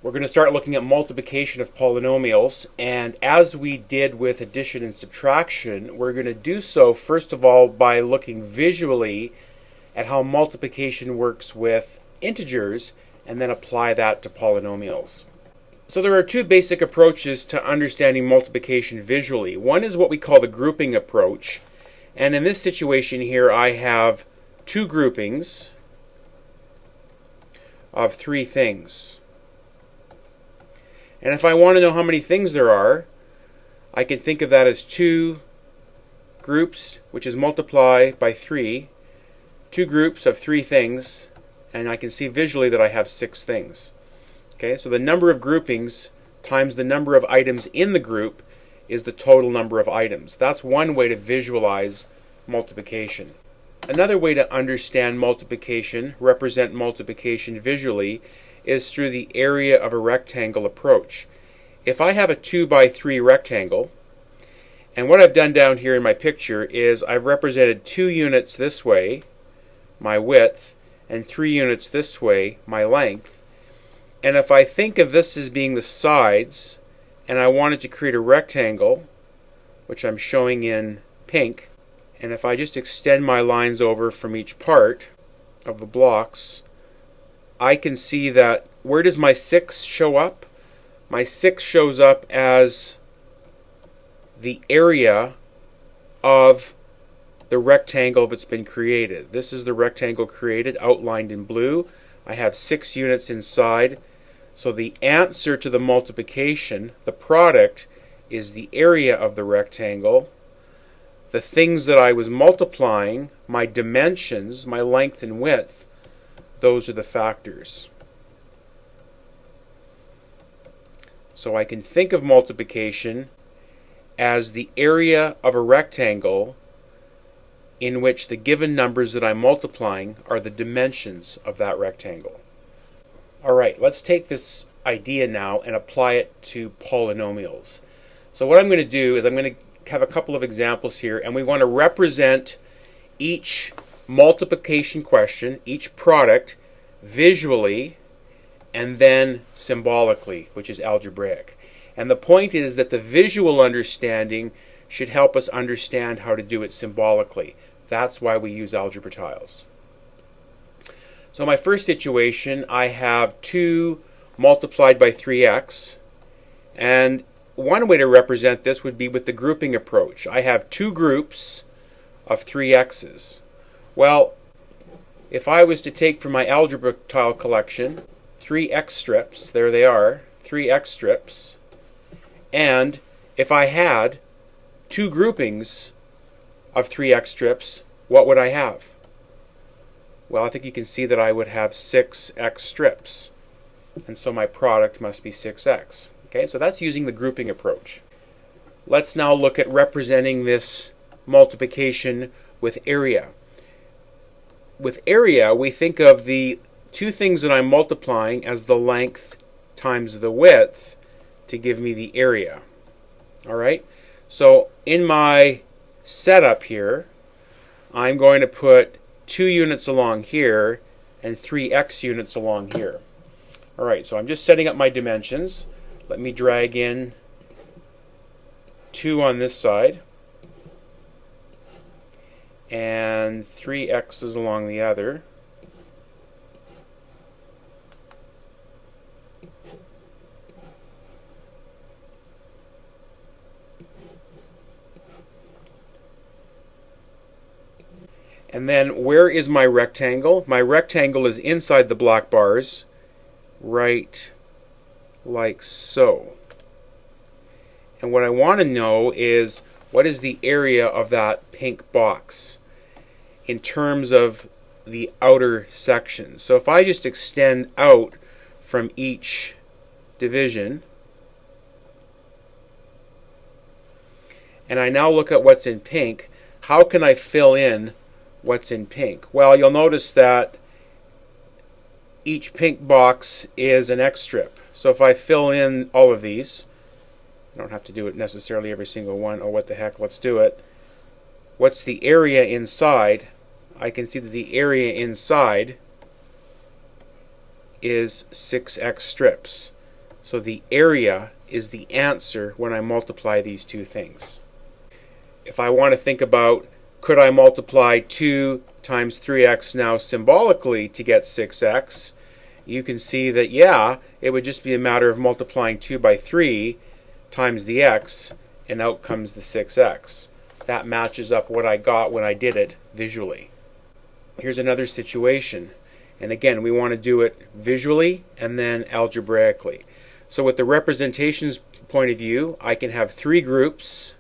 We're going to start looking at multiplication of polynomials, and as we did with addition and subtraction, we're going to do so first of all by looking visually at how multiplication works with integers and then apply that to polynomials. So there are two basic approaches to understanding multiplication visually. One is what we call the grouping approach, and in this situation here I have two groupings of three things. And if I want to know how many things there are, I can think of that as two groups, which is multiply by 3, two groups of 3 things, and I can see visually that I have 6 things. Okay, so the number of groupings times the number of items in the group is the total number of items. That's one way to visualize multiplication. Another way to understand multiplication, represent multiplication visually, is through the area of a rectangle approach. If I have a 2 by 3 rectangle, and what I've done down here in my picture is I've represented 2 units this way, my width, and 3 units this way, my length. And if I think of this as being the sides, and I wanted to create a rectangle, which I'm showing in pink, and if I just extend my lines over from each part of the blocks, I can see that where does my 6 show up? My 6 shows up as the area of the rectangle that's been created. This is the rectangle created, outlined in blue. I have 6 units inside. So the answer to the multiplication, the product, is the area of the rectangle. The things that I was multiplying, my dimensions, my length and width, those are the factors. So I can think of multiplication as the area of a rectangle in which the given numbers that I'm multiplying are the dimensions of that rectangle. Alright, let's take this idea now and apply it to polynomials. So what I'm going to do is I'm going to have a couple of examples here, and we want to represent each multiplication question, each product, visually and then symbolically, which is algebraic. And the point is that the visual understanding should help us understand how to do it symbolically. That's why we use algebra tiles. So my first situation, I have 2 multiplied by 3x, and one way to represent this would be with the grouping approach. I have 2 groups of 3x's. Well, if I was to take from my algebra tile collection 3 x strips, there they are, 3 x strips, and if I had 2 groupings of 3 x strips, what would I have? Well, I think you can see that I would have 6 x strips, and so my product must be 6x. Okay, so that's using the grouping approach. Let's now look at representing this multiplication with area. With area, we think of the 2 things that I'm multiplying as the length times the width to give me the area. Alright, so in my setup here, I'm going to put 2 units along here and 3 x units along here. Alright, so I'm just setting up my dimensions. Let me drag in 2 on this side and 3 x's along the other. And then where is my rectangle? My rectangle is inside the black bars, right like so. And what I want to know is what is the area of that pink box in terms of the outer section. So if I just extend out from each division, and I now look at what's in pink, how can I fill in what's in pink? Well, you'll notice that each pink box is an X strip. So if I fill in all of these, I don't have to do it necessarily every single one. Oh, what the heck, let's do it. What's the area inside? I can see that the area inside is 6x strips. So the area is the answer when I multiply these two things. If I want to think about, could I multiply 2 times 3x now symbolically to get 6x, you can see that, yeah, it would just be a matter of multiplying 2 by 3 times the x, and out comes the 6x. That matches up what I got when I did it visually. Here's another situation. And again, we want to do it visually and then algebraically. So with the representations point of view, I can have 3 groups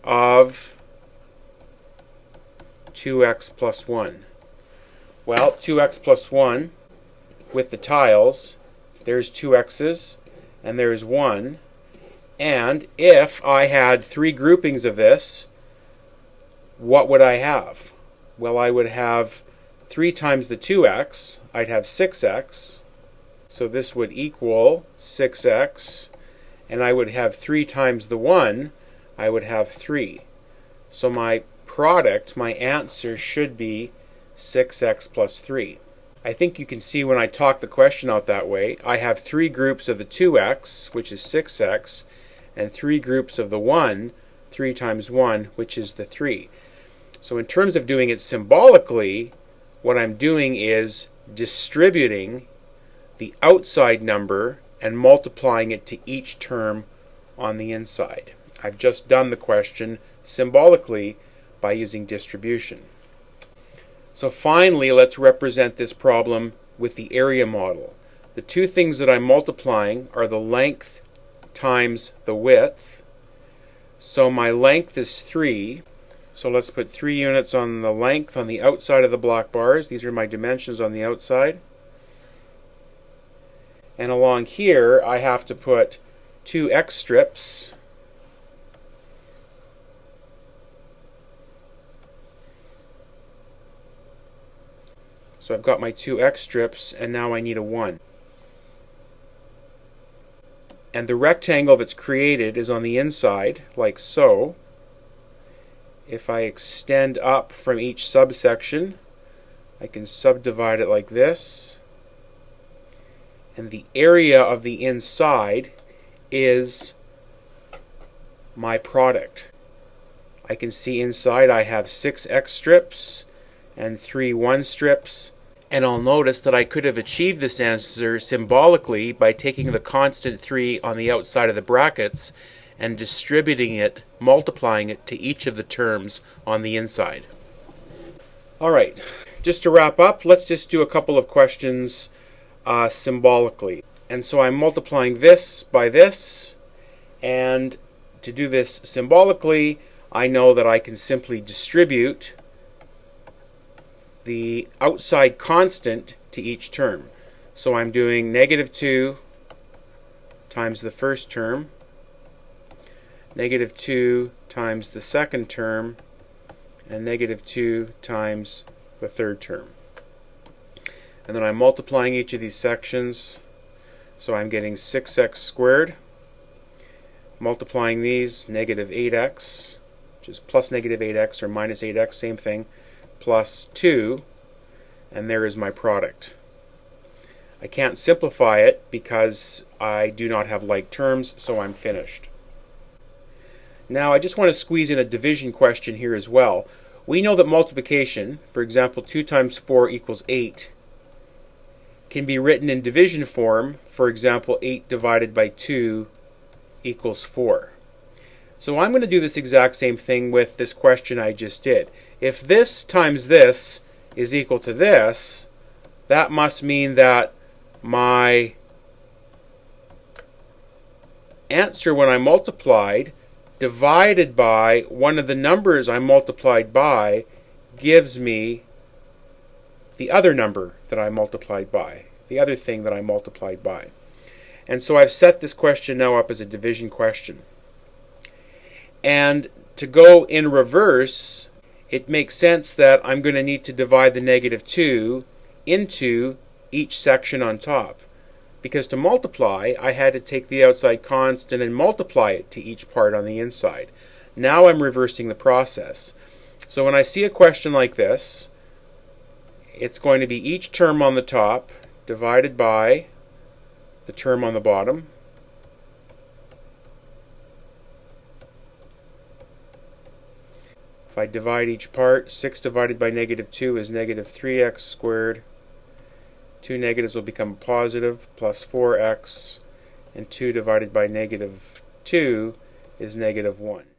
of 2x plus 1. Well, 2x plus 1 with the tiles, there's 2 x's and there's 1. And if I had 3 groupings of this, what would I have? Well, I would have 3 times the 2x, I'd have 6x. So this would equal 6x. And I would have 3 times the 1, I would have 3. So my product, my answer should be 6x plus 3. I think you can see when I talk the question out that way, I have 3 groups of the 2x, which is 6x, and 3 groups of the 1, 3 times 1, which is the 3. So in terms of doing it symbolically, what I'm doing is distributing the outside number and multiplying it to each term on the inside. I've just done the question symbolically by using distribution. So finally, let's represent this problem with the area model. The two things that I'm multiplying are the length times the width. So my length is 3. So let's put 3 units on the length on the outside of the black bars. These are my dimensions on the outside. And along here, I have to put 2 x strips. So I've got my 2 x strips, and now I need a 1. And the rectangle that's created is on the inside, like so. If I extend up from each subsection, I can subdivide it like this. And the area of the inside is my product. I can see inside I have 6 x strips and 3 1 strips. And I'll notice that I could have achieved this answer symbolically by taking the constant 3 on the outside of the brackets and distributing it, multiplying it to each of the terms on the inside. Alright, just to wrap up, let's just do a couple of questions symbolically. And so I'm multiplying this by this, and to do this symbolically, I know that I can simply distribute the outside constant to each term. So I'm doing -2 times the first term, -2 times the second term, and -2 times the third term. And then I'm multiplying each of these sections, so I'm getting 6x squared. Multiplying these, -8x, which is plus -8x or minus 8x, same thing, plus 2, and there is my product. I can't simplify it because I do not have like terms, so I'm finished. Now I just want to squeeze in a division question here as well. We know that multiplication, for example 2 times 4 equals 8, can be written in division form, for example 8 divided by 2 equals 4. So I'm going to do this exact same thing with this question I just did. If this times this is equal to this, that must mean that my answer when I multiplied divided by one of the numbers I multiplied by gives me the other number that I multiplied by, the other thing that I multiplied by. And so I've set this question now up as a division question. And to go in reverse, it makes sense that I'm going to need to divide the -2 into each section on top. Because to multiply, I had to take the outside constant and multiply it to each part on the inside. Now I'm reversing the process. So when I see a question like this, it's going to be each term on the top divided by the term on the bottom. If I divide each part, 6 divided by negative 2 is negative 3x squared. Two negatives will become positive, plus 4x. And 2 divided by negative 2 is negative 1.